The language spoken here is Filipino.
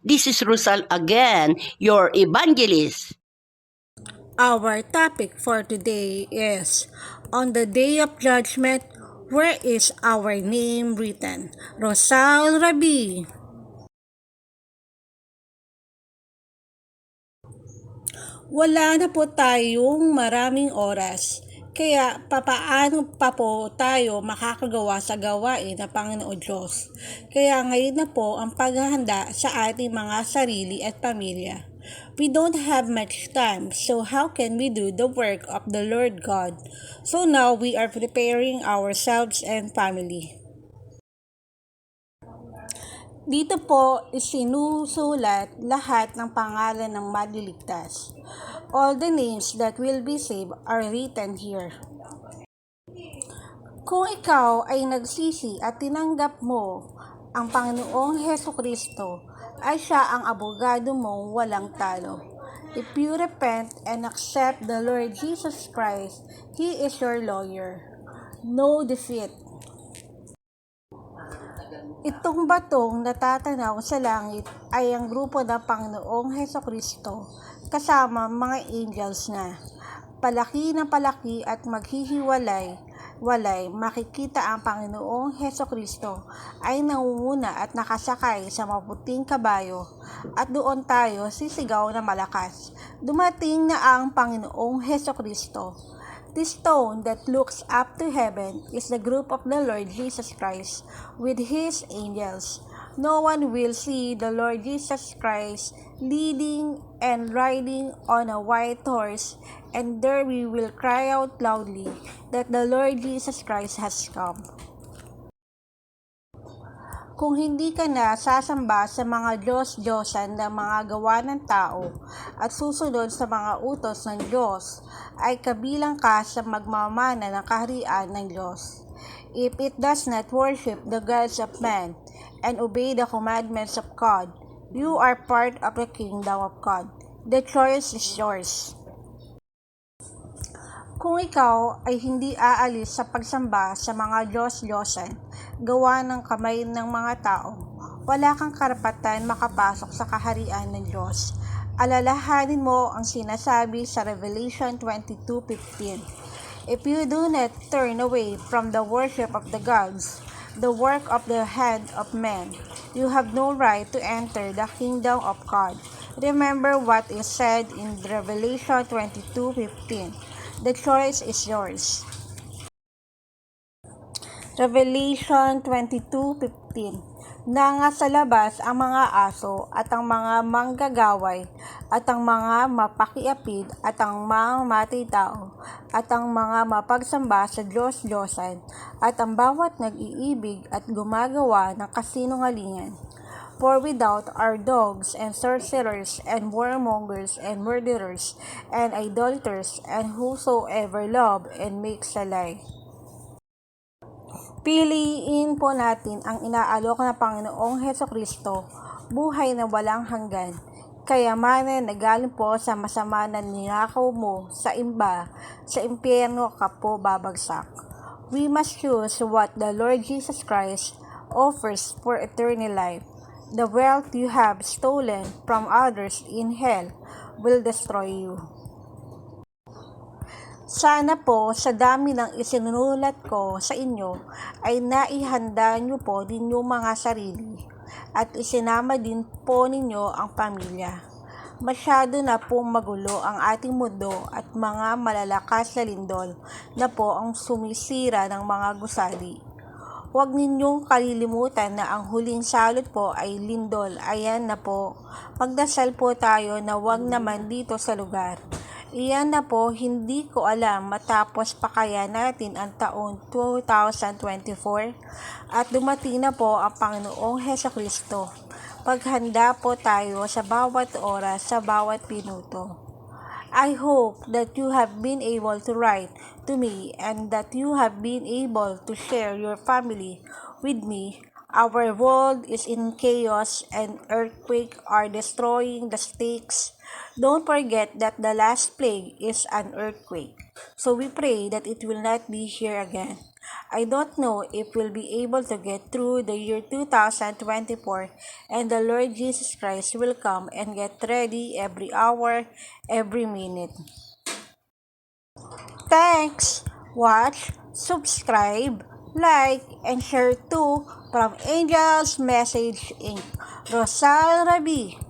This is Rosal again, your evangelist. Our topic for today is on the day of judgment, where is our name written? Rosal Rabi. Wala na po tayong maraming oras. Kaya papaano pa po tayo makakagawa sa gawain ng Panginoon Diyos? Kaya ngayon na po ang paghahanda sa ating mga sarili at pamilya. We don't have much time, so how can we do the work of the Lord God? So now we are preparing ourselves and family. Dito po isinusulat lahat ng pangalan ng maliligtas. All the names that will be saved are written here. Kung ikaw ay nagsisi at tinanggap mo ang Panginoong Hesukristo, ay siya ang abogado mong walang talo. If you repent and accept the Lord Jesus Christ, He is your lawyer. No defeat. Itong batong natatanaw sa langit ay ang grupo ng Panginoong Hesukristo kasama mga angels na. Palaki na palaki at maghihiwalay, makikita ang Panginoong Hesukristo ay nangunguna at nakasakay sa maputing kabayo at doon tayo sisigaw na malakas. Dumating na ang Panginoong Hesukristo. The stone that looks up to heaven is the group of the Lord Jesus Christ with His angels. No one will see the Lord Jesus Christ leading and riding on a white horse, and there we will cry out loudly that the Lord Jesus Christ has come. Kung hindi ka na sasamba sa mga Diyos-Diyosan ng mga gawa ng tao at susunod sa mga utos ng Diyos, ay kabilang ka sa magmamana ng kaharian ng Diyos. If it does not worship the gods of man and obey the commandments of God, you are part of the kingdom of God. The choice is yours. Kung ikaw ay hindi aalis sa pagsamba sa mga Diyos-Diyosan, gawa ng kamay ng mga tao, wala kang karapatan makapasok sa kaharian ng Diyos. Alalahanin mo ang sinasabi sa Revelation 22:15. If you do not turn away from the worship of the gods, the work of the hand of man, you have no right to enter the kingdom of God. Remember what is said in Revelation 22:15. The choice is yours. Revelation 22:15. Nanga sa labas ang mga aso at ang mga manggagaway at ang mga mapakiapid at ang mga matay-tao at ang mga mapagsamba sa Diyos-Diyosan at ang bawat nag-iibig at gumagawa ng kasinungalingan. For without are dogs and sorcerers and warmongers and murderers and idolaters and whosoever love and makes a lie. Piliin po natin ang inaalok na Panginoong Hesukristo, buhay na walang hanggan, kayamanan na galing po sa masama na ninakaw mo sa imba, sa impyerno ka po babagsak. We must choose what the Lord Jesus Christ offers for eternal life. The wealth you have stolen from others in hell will destroy you. Sana po sa dami ng isinulat ko sa inyo ay naihanda nyo po ninyong mga sarili at isinama din po ninyo ang pamilya. Masyado na po magulo ang ating mundo at mga malalakas na lindol na po ang sumisira ng mga gusali. Huwag ninyong kalilimutan na ang huling salot po ay lindol. Ayan na po. Magdasal po tayo na huwag naman dito sa lugar. Iyan na po, hindi ko alam matapos pa kaya natin ang taon 2024 at dumating na po ang Panginoong Hesukristo. Paghanda po tayo sa bawat oras, sa bawat minuto. I hope that you have been able to write to me and that you have been able to share your family with me. Our world is in chaos and earthquakes are destroying the stakes. Don't forget that the last plague is an earthquake. So we pray that it will not be here again. I don't know if we'll be able to get through the year 2024, and the Lord Jesus Christ will come and get ready every hour, every minute. Thanks! Watch, subscribe, like, and share too from Angel's Message Inc. Rosal Rabi.